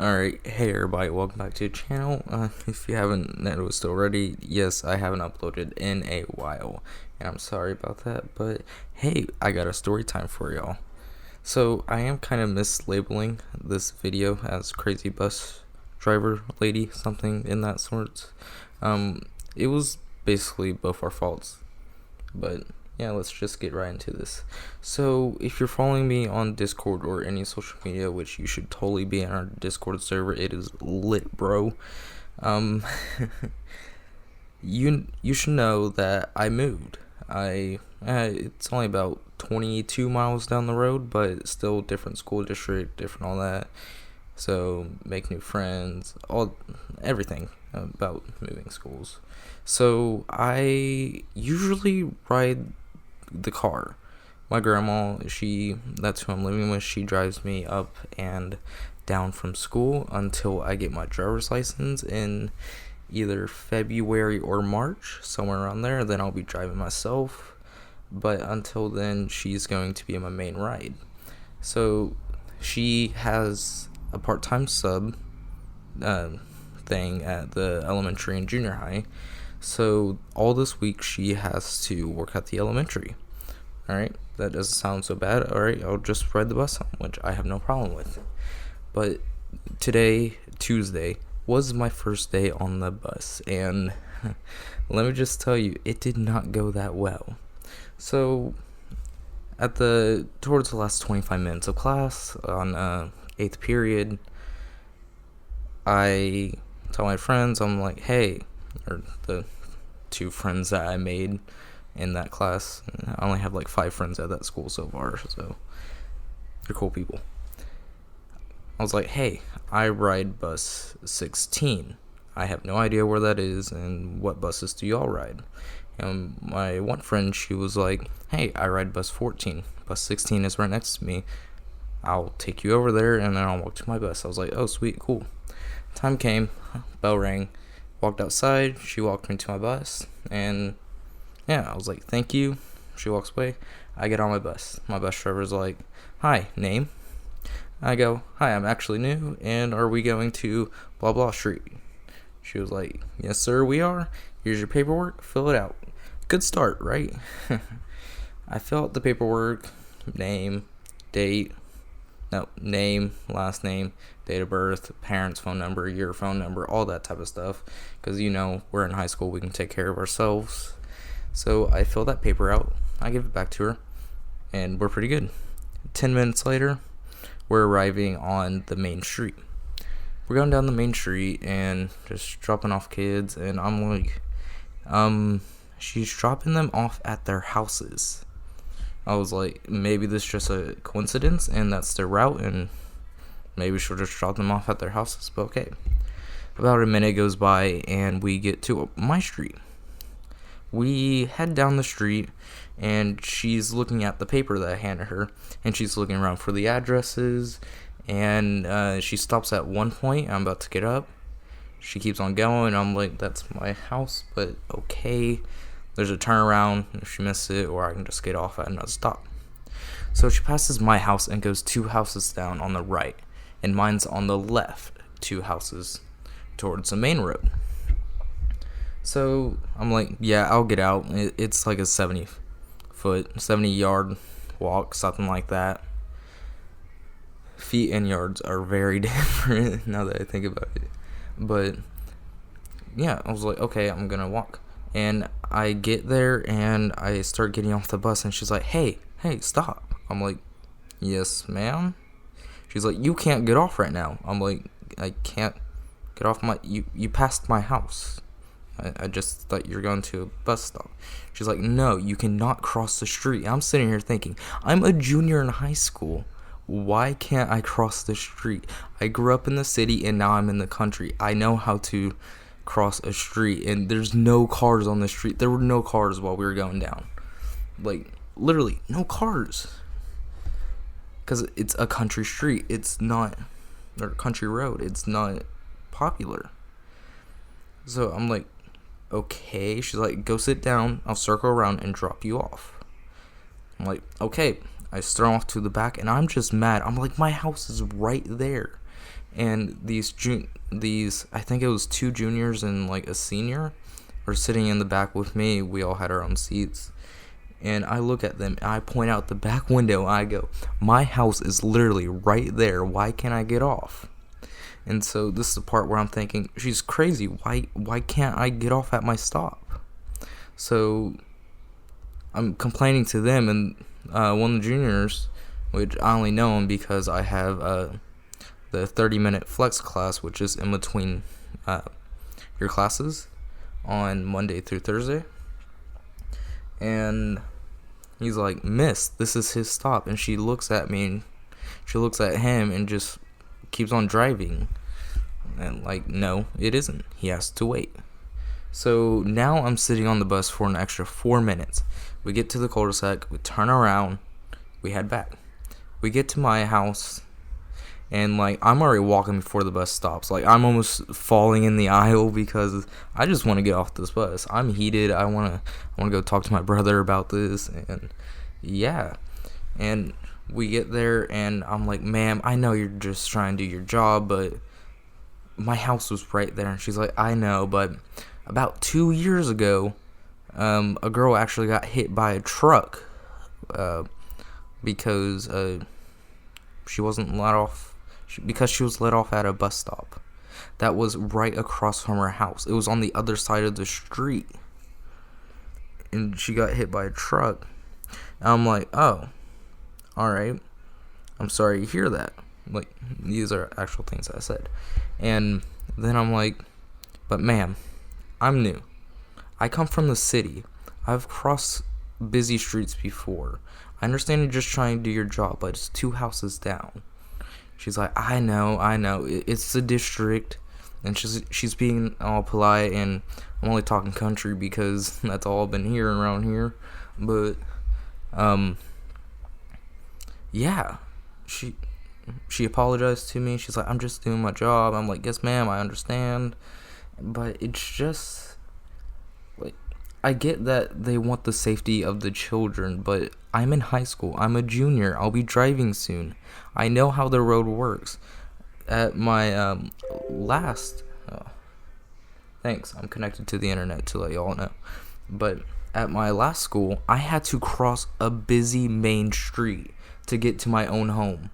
Alright, hey everybody, welcome back to the channel. If you haven't noticed already, yes, I haven't uploaded in a while, and I'm sorry about that, but hey, I got a story time for y'all. So, I am kind of mislabeling this video as crazy bus driver lady, something in that sort. It was basically both our faults, but yeah, let's just get right into this. So, if you're following me on Discord or any social media, which you should totally be in our Discord server, it is lit, bro. Um, you should know that I moved. It's only about 22 miles down the road, but still different school district, different all that. So make new friends, everything about moving schools. So I usually ride the car. My grandma, that's who I'm living with. She drives me up and down from school until I get my driver's license in either February or March, somewhere around there. Then I'll be driving myself. But until then, she's going to be my main ride. So she has a part-time sub thing at the elementary and junior high. So all this week she has to work at the elementary. Alright, that doesn't sound so bad. Alright, I'll just ride the bus home, which I have no problem with. But today, Tuesday, was my first day on the bus, and let me just tell you, it did not go that well. So, towards the last 25 minutes of class, on 8th period, I tell my friends, I'm like, hey, or the two friends that I made in that class. I only have like 5 friends at that school so far, so they're cool people. I was like, hey, I ride bus 16. I have no idea where that is, and what buses do y'all ride? And my one friend, she was like, hey, I ride bus 14. Bus 16 is right next to me. I'll take you over there, and then I'll walk to my bus. I was like, oh, sweet, cool. Time came, bell rang, walked outside, she walked me to my bus, and yeah, I was like, thank you. She walks away. I get on my bus. My bus driver's like, hi, name? I go, hi, I'm actually new, and are we going to blah blah street? She was like, yes sir, we are. Here's your paperwork, fill it out. Good start, right? I fill out the paperwork, name, last name, date of birth, parents' phone number, your phone number, all that type of stuff. Because, we're in high school, we can take care of ourselves. So I fill that paper out, I give it back to her, and we're pretty good. 10 minutes later, we're arriving on the main street. We're going down the main street and just dropping off kids, and I'm like, she's dropping them off at their houses. I was like, maybe this is just a coincidence and that's their route, and maybe she'll just drop them off at their houses, but okay. About a minute goes by and we get to my street. We head down the street, and she's looking at the paper that I handed her, and she's looking around for the addresses, and she stops at one point. I'm about to get up. She keeps on going. I'm like, that's my house, but okay. There's a turnaround if she misses it, or I can just get off at another stop. So she passes my house and goes 2 houses down on the right, and mine's on the left, 2 houses towards the main road. So I'm like, yeah, I'll get out. It's like a 70 yard walk, something like that. Feet and yards are very different now that I think about it. But yeah, I was like, okay, I'm gonna walk. And I get there and I start getting off the bus, and she's like, hey, stop. I'm like, yes, ma'am. She's like, you can't get off right now. I'm like, I can't get off you passed my house. I just thought you were going to a bus stop. She's like, no, you cannot cross the street. I'm sitting here thinking, I'm a junior in high school. Why can't I cross the street? I grew up in the city and now I'm in the country. I know how to cross a street, and there's no cars on the street. There were no cars while we were going down. Like, literally, no cars. Because it's a country street. It's not, or country road. It's not popular. So I'm like, okay. She's like, go sit down, I'll circle around and drop you off. I'm like, okay. I start off to the back, and I'm just mad. I'm like, my house is right there. And these I think it was 2 juniors and like a senior were sitting in the back with me. We all had our own seats. And I look at them, and I point out the back window, and I go, my house is literally right there. Why can't I get off? And so this is the part where I'm thinking, she's crazy. Why can't I get off at my stop? So I'm complaining to them, and one of the juniors, which I only know him because I have the 30-minute flex class, which is in between your classes on Monday through Thursday. And he's like, Miss, this is his stop. And she looks at me, and she looks at him, and just keeps on driving. And like, no, it isn't. He has to wait. So now I'm sitting on the bus for an extra 4 minutes. We get to the cul-de-sac, we turn around, we head back. We get to my house, and like, I'm already walking before the bus stops. Like, I'm almost falling in the aisle because I just want to get off this bus. I'm heated. I want to go talk to my brother about this. And yeah. And we get there, and I'm like, ma'am, I know you're just trying to do your job, but my house was right there. And she's like, I know, but about 2 years ago, a girl actually got hit by a truck because she wasn't let off. Because she was let off at a bus stop that was right across from her house. It was on the other side of the street, and she got hit by a truck. And I'm like, oh, alright, I'm sorry to hear that. Like, these are actual things I said. And then I'm like, but ma'am, I'm new. I come from the city. I've crossed busy streets before. I understand you're just trying to do your job, but it's 2 houses down. She's like, I know, it's the district. And she's being all polite, and I'm only talking country because that's all I've been hearing around here. But, yeah, she apologized to me. She's like, I'm just doing my job. I'm like, yes, ma'am, I understand. But it's just, like, I get that they want the safety of the children, but I'm in high school. I'm a junior. I'll be driving soon. I know how the road works. At my thanks, I'm connected to the internet to let y'all know. But at my last school, I had to cross a busy main street to get to my own home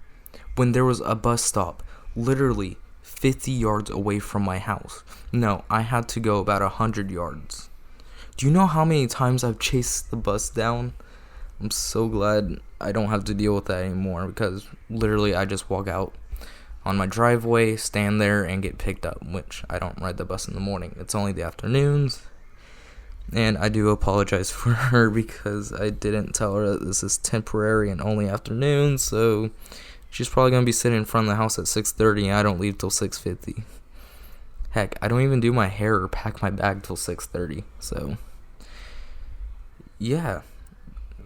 when there was a bus stop literally 50 yards away from my house. No, I had to go about 100 yards. Do you know how many times I've chased the bus down? I'm so glad I don't have to deal with that anymore, because literally I just walk out on my driveway, stand there, and get picked up, which I don't ride the bus in the morning. It's only the afternoons. And I do apologize for her because I didn't tell her that this is temporary and only afternoons, so she's probably going to be sitting in front of the house at 6:30, and I don't leave till 6:50. Heck, I don't even do my hair or pack my bag till 6:30, so yeah.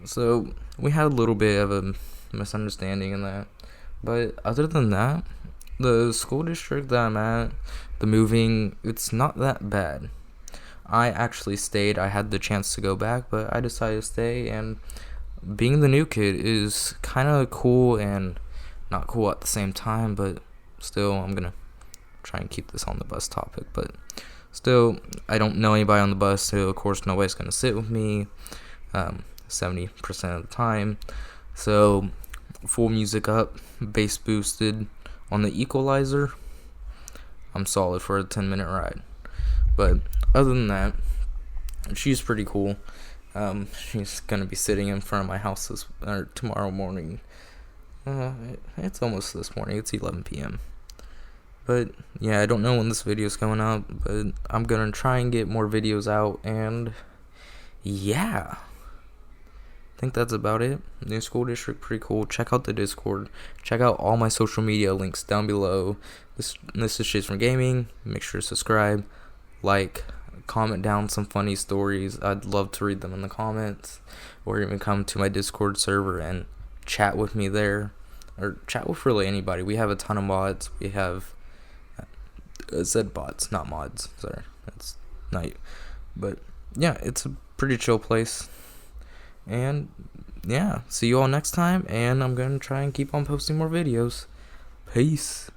So we had a little bit of a misunderstanding in that. But other than that, the school district that I'm at, the moving, it's not that bad. I actually stayed. I had the chance to go back, but I decided to stay. And being the new kid is kind of cool and not cool at the same time. But still, I'm going to try and keep this on the bus topic. But still, I don't know anybody on the bus, so of course nobody's going to sit with me 70% of the time. So full music up, bass boosted on the equalizer. I'm solid for a 10-minute ride. But other than that, she's pretty cool. She's gonna be sitting in front of my house tomorrow morning. It's almost this morning. It's 11 p.m. But yeah, I don't know when this video is coming up, but I'm gonna try and get more videos out. And yeah, I think that's about it. New school district, pretty cool. Check out the Discord. Check out all my social media links down below. This is jsfriendGaming. Make sure to subscribe, like, comment down some funny stories. I'd love to read them in the comments, or even come to my Discord server and chat with me there, or chat with really anybody. We have a ton of mods. We have said bots, not mods. Sorry, that's night. But yeah, it's a pretty chill place. And yeah, see you all next time, and I'm gonna try and keep on posting more videos. Peace.